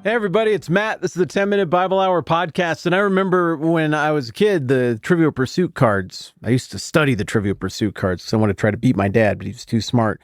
Hey, everybody, it's Matt. This is the 10-Minute Bible Hour podcast. And I remember when I was a kid, the Trivial Pursuit cards, I used to study the Trivial Pursuit cards because I wanted to try to beat my dad, but he was too smart.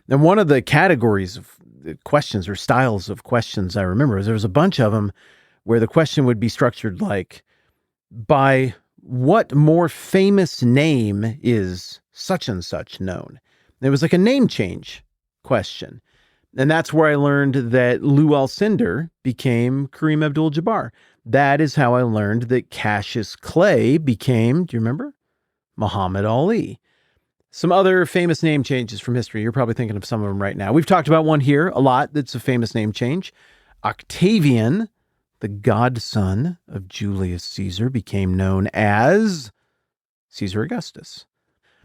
And one of the categories of questions or styles of questions I remember is there was a bunch of them where the question would be structured like, by what more famous name is such and such known? And it was like a name change question. And that's where I learned that Lou Alcindor became Kareem Abdul-Jabbar. That is how I learned that Cassius Clay became, do you remember? Muhammad Ali. Some other famous name changes from history. You're probably thinking of some of them right now. We've talked about one here a lot that's a famous name change. Octavian, the godson of Julius Caesar, became known as Caesar Augustus.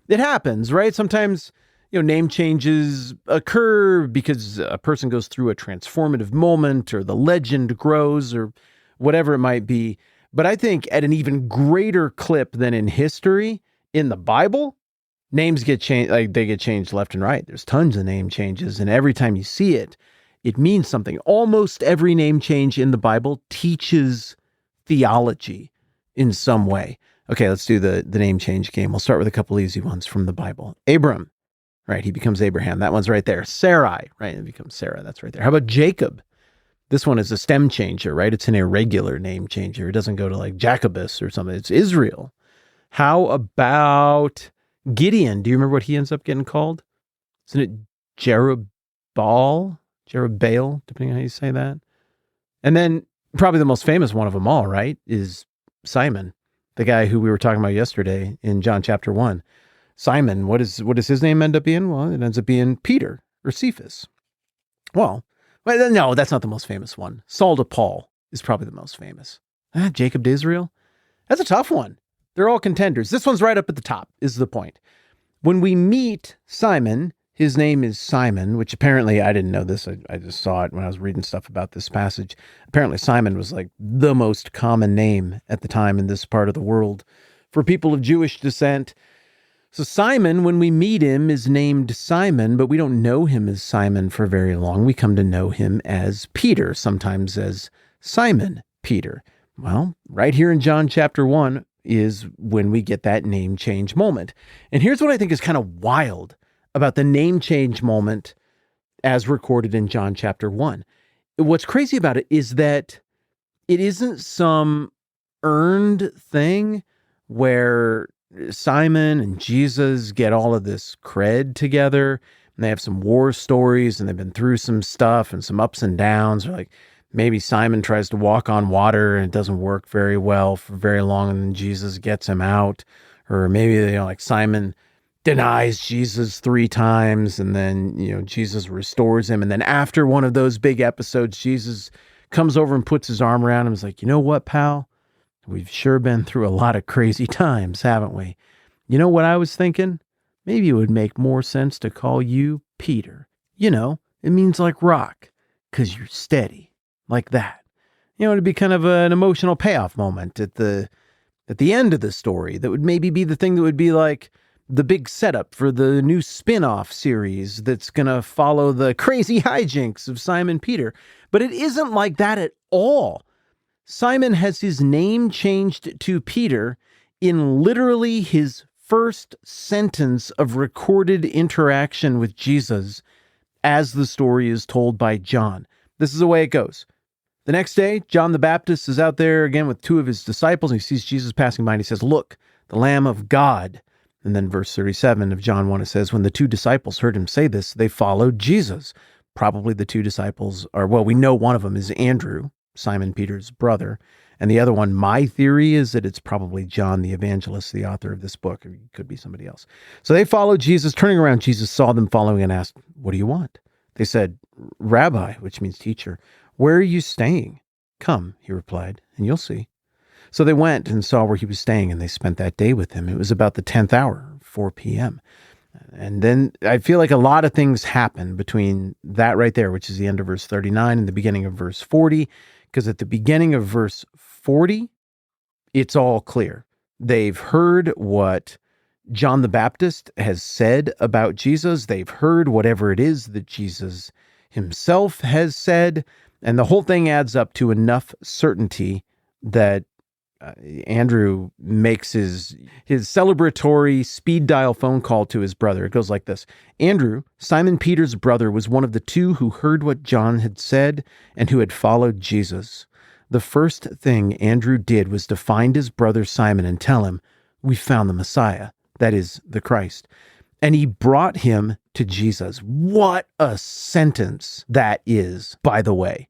It happens, right? Sometimes name changes occur because a person goes through a transformative moment or the legend grows or whatever it might be. But I think at an even greater clip than in history, in the Bible, names get changed, like they get changed left and right. There's tons of name changes. And every time you see it, it means something. Almost every name change in the Bible teaches theology in some way. Okay, let's do the name change game. We'll start with a couple easy ones from the Bible. Abram. Right, he becomes Abraham. That one's right there. Sarai, right, it becomes Sarah. That's right there. How about Jacob? This one is a stem changer, right? It's an irregular name changer. It doesn't go to like Jacobus or something. It's Israel. How about Gideon? Do you remember what he ends up getting called? Isn't it Jerubbaal, depending on how you say that? And then probably the most famous one of them all, right, is Simon, the guy who we were talking about yesterday in John chapter 1. Simon, what does his name end up being? Well, it ends up being Peter or Cephas. Well, no, that's not the most famous one. Saul to Paul is probably the most famous. Jacob to Israel? That's a tough one. They're all contenders. This one's right up at the top, is the point. When we meet Simon, his name is Simon, which apparently, I didn't know this. I just saw it when I was reading stuff about this passage. Apparently, Simon was like the most common name at the time in this part of the world for people of Jewish descent. So Simon, when we meet him, is named Simon, but we don't know him as Simon for very long. We come to know him as Peter, sometimes as Simon Peter. Well, right here in John chapter 1 is when we get that name change moment. And here's what I think is kind of wild about the name change moment as recorded in John chapter 1. What's crazy about it is that it isn't some earned thing where Simon and Jesus get all of this cred together, and they have some war stories, and they've been through some stuff and some ups and downs. Or like maybe Simon tries to walk on water and it doesn't work very well for very long, and then Jesus gets him out. Or maybe like Simon denies Jesus 3 times, and then Jesus restores him. And then after one of those big episodes, Jesus comes over and puts his arm around him and is like, "You know what, pal? We've sure been through a lot of crazy times, haven't we? You know what I was thinking? Maybe it would make more sense to call you Peter. It means like rock, 'cause you're steady, like that." It'd be kind of an emotional payoff moment at the end of the story that would maybe be the thing that would be like the big setup for the new spin-off series that's going to follow the crazy hijinks of Simon Peter. But it isn't like that at all. Simon has his name changed to Peter in literally his first sentence of recorded interaction with Jesus as the story is told by John. This is the way it goes. The next day, John the Baptist is out there again with 2 of his disciples, and he sees Jesus passing by, and he says, "Look, the Lamb of God." And then verse 37 of John 1, it says, when the 2 disciples heard him say this, they followed Jesus. Probably the 2 disciples are, well, we know one of them is Andrew, Simon Peter's brother. And the other one, my theory is that it's probably John the evangelist, the author of this book. It could be somebody else. So they followed Jesus. Turning around, Jesus saw them following and asked, "What do you want?" They said, "Rabbi," which means teacher, "where are you staying?" "Come," he replied, "and you'll see." So they went and saw where he was staying, and they spent that day with him. It was about the 10th hour, 4 p.m. And then I feel like a lot of things happen between that right there, which is the end of verse 39 and the beginning of verse 40. Because at the beginning of verse 40, it's all clear. They've heard what John the Baptist has said about Jesus. They've heard whatever it is that Jesus himself has said. And the whole thing adds up to enough certainty that Andrew makes his celebratory speed dial phone call to his brother. It goes like this. Andrew, Simon Peter's brother, was one of the two who heard what John had said and who had followed Jesus. The first thing Andrew did was to find his brother Simon and tell him, "We found the Messiah," that is, the Christ. And he brought him to Jesus. What a sentence that is, by the way.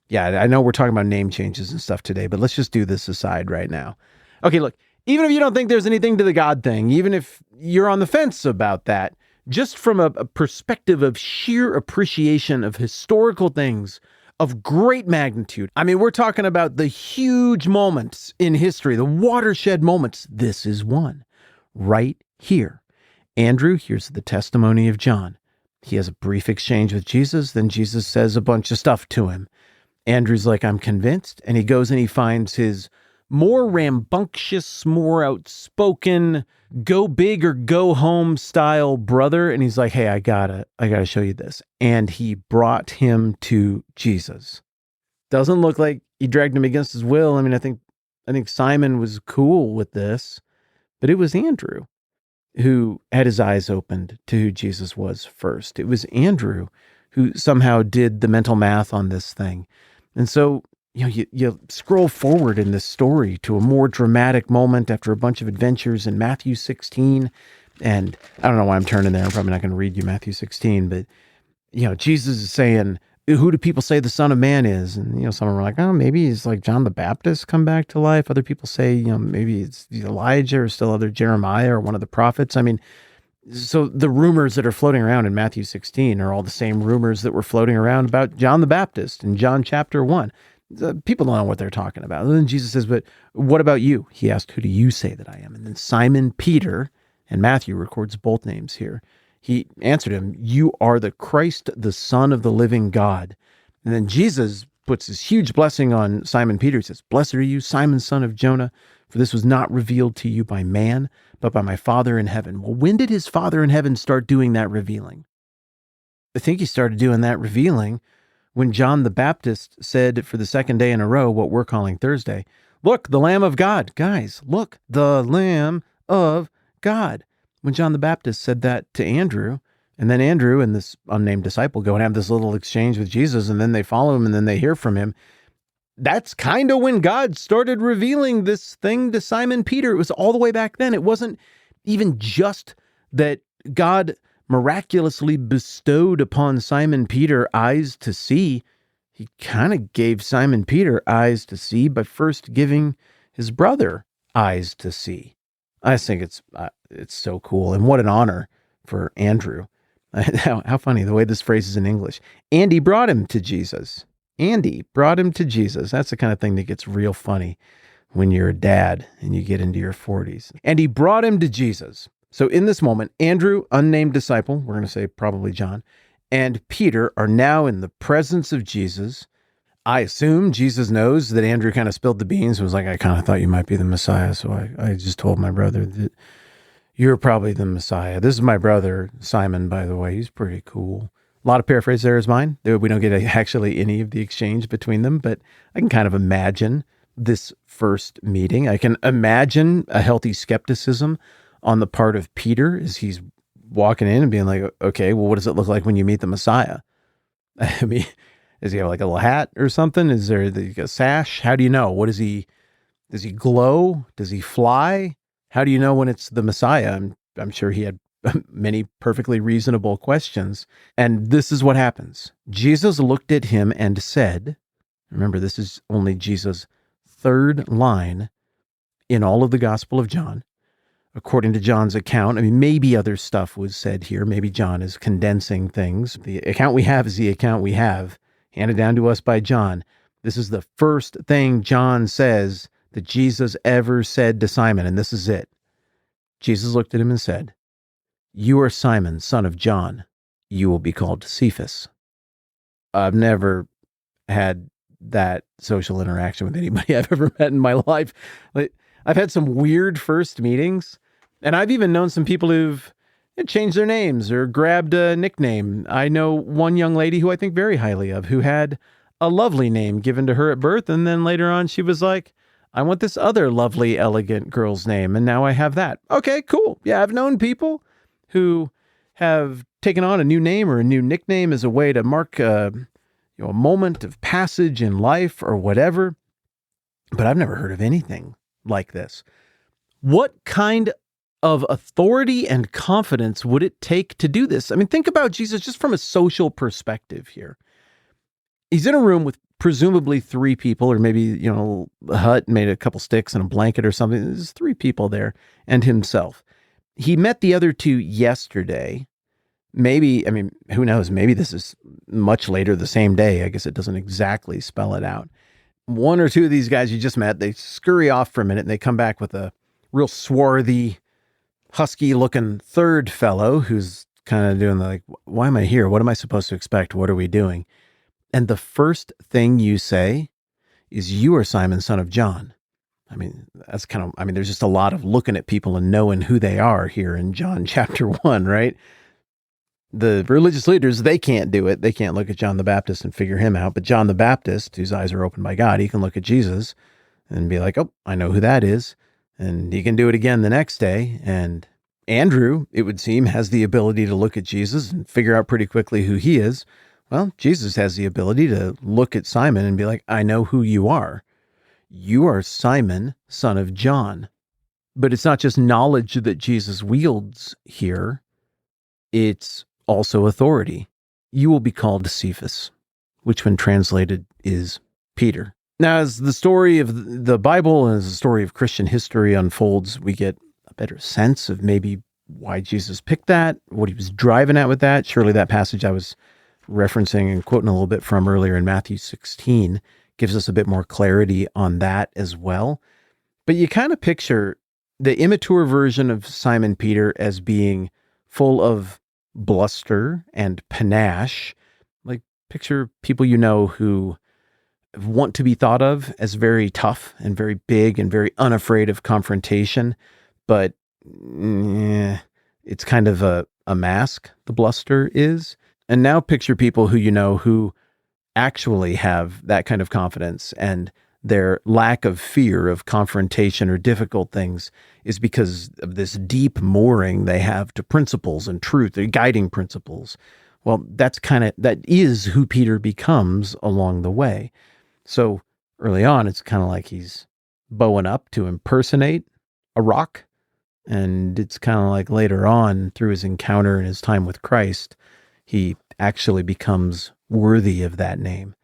Yeah, I know we're talking about name changes and stuff today, but let's just do this aside right now. Okay, look, even if you don't think there's anything to the God thing, even if you're on the fence about that, just from a perspective of sheer appreciation of historical things of great magnitude. I mean, we're talking about the huge moments in history, the watershed moments. This is one right here. Andrew hears the testimony of John. He has a brief exchange with Jesus. Then Jesus says a bunch of stuff to him. Andrew's like, "I'm convinced." And he goes and he finds his more rambunctious, more outspoken, go big or go home style brother. And he's like, "Hey, I gotta show you this." And he brought him to Jesus. Doesn't look like he dragged him against his will. I mean, I think Simon was cool with this, but it was Andrew who had his eyes opened to who Jesus was first. It was Andrew who somehow did the mental math on this thing. And so, you scroll forward in this story to a more dramatic moment after a bunch of adventures in Matthew 16. And I don't know why I'm turning there. I'm probably not going to read you Matthew 16, but, Jesus is saying, "Who do people say the Son of Man is?" And, some are like, "Oh, maybe he's like John the Baptist come back to life." Other people say, maybe it's Elijah or still other Jeremiah or one of the prophets. I mean, so the rumors that are floating around in Matthew 16 are all the same rumors that were floating around about John the Baptist in John chapter 1. People don't know what they're talking about. And then Jesus says, "But what about you?" He asked, "Who do you say that I am?" And then Simon Peter, and Matthew records both names here, he answered him, "You are the Christ, the Son of the living God." And then Jesus puts this huge blessing on Simon Peter. He says, "Blessed are you, Simon, son of Jonah, for this was not revealed to you by man, but by my Father in heaven." Well, when did his Father in heaven start doing that revealing? I think he started doing that revealing when John the Baptist said for the second day in a row, what we're calling Thursday, "Look, the Lamb of God." Guys, look, the Lamb of God. When John the Baptist said that to Andrew, and then Andrew and this unnamed disciple go and have this little exchange with Jesus, and then they follow him, and then they hear from him. That's kind of when God started revealing this thing to Simon Peter. It was all the way back then. It wasn't even just that God miraculously bestowed upon Simon Peter eyes to see. He kind of gave Simon Peter eyes to see by first giving his brother eyes to see. I just think it's so cool, and what an honor for Andrew. How funny the way this phrase is in English. Andy brought him to Jesus. Andy brought him to Jesus. That's the kind of thing that gets real funny when you're a dad and you get into your 40s. And he brought him to Jesus. So in this moment, Andrew, unnamed disciple, we're going to say probably John, and Peter are now in the presence of Jesus. I assume Jesus knows that Andrew kind of spilled the beans and was like, "I kind of thought you might be the Messiah, so I just told my brother that you're probably the Messiah." This is my brother, Simon, by the way. He's pretty cool. A lot of paraphrase there is mine. We don't get actually any of the exchange between them, but I can kind of imagine this first meeting. I can imagine a healthy skepticism on the part of Peter as he's walking in and being like, "Okay, well, what does it look like when you meet the Messiah?" I mean, does he have like a little hat or something? Is there a sash? How do you know? Does he glow? Does he fly? How do you know when it's the Messiah? I'm sure he had many perfectly reasonable questions. And this is what happens. Jesus looked at him and said, remember, this is only Jesus' third line in all of the Gospel of John. According to John's account, I mean, maybe other stuff was said here. Maybe John is condensing things. The account we have is the account we have, handed down to us by John. This is the first thing John says that Jesus ever said to Simon, and this is it. Jesus looked at him and said, "You are Simon, son of John. You will be called Cephas." I've never had that social interaction with anybody I've ever met in my life. I've had some weird first meetings, and I've even known some people who've and changed their names or grabbed a nickname. I know one young lady who I think very highly of, who had a lovely name given to her at birth. And then later on, she was like, I want this other lovely, elegant girl's name. And now I have that. Okay, cool. Yeah, I've known people who have taken on a new name or a new nickname as a way to mark a moment of passage in life or whatever. But I've never heard of anything like this. What kind of authority and confidence would it take to do this? I mean, think about Jesus just from a social perspective here. He's in a room with presumably three people, or maybe, a hut made a couple sticks and a blanket or something. There's three people there and himself. He met the other two yesterday. Maybe, who knows? Maybe this is much later the same day. I guess it doesn't exactly spell it out. One or two of these guys you just met, they scurry off for a minute and they come back with a real swarthy, husky-looking third fellow who's kind of doing the, like, why am I here? What am I supposed to expect? What are we doing? And the first thing you say is, you are Simon, son of John. That's there's just a lot of looking at people and knowing who they are here in John chapter 1, right? The religious leaders, they can't do it. They can't look at John the Baptist and figure him out. But John the Baptist, whose eyes are opened by God, he can look at Jesus and be like, oh, I know who that is. And he can do it again the next day. And Andrew, it would seem, has the ability to look at Jesus and figure out pretty quickly who he is. Well, Jesus has the ability to look at Simon and be like, I know who you are. You are Simon, son of John. But it's not just knowledge that Jesus wields here. It's also authority. You will be called Cephas, which when translated is Peter. Now, as the story of the Bible and as the story of Christian history unfolds, we get a better sense of maybe why Jesus picked that, what he was driving at with that. Surely that passage I was referencing and quoting a little bit from earlier in Matthew 16 gives us a bit more clarity on that as well. But you kind of picture the immature version of Simon Peter as being full of bluster and panache. Like, picture people who want to be thought of as very tough and very big and very unafraid of confrontation, but it's kind of a mask, the bluster is. And now picture people who actually have that kind of confidence, and their lack of fear of confrontation or difficult things is because of this deep mooring they have to principles and truth, their guiding principles. Well, that is who Peter becomes along the way. So early on, it's kind of like he's bowing up to impersonate a rock. And it's kind of like later on, through his encounter and his time with Christ, he actually becomes worthy of that name.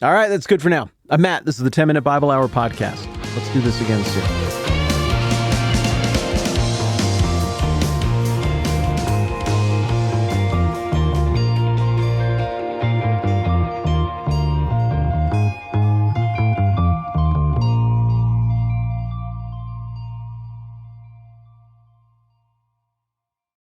All right, that's good for now. I'm Matt. This is the 10-Minute Bible Hour podcast. Let's do this again soon.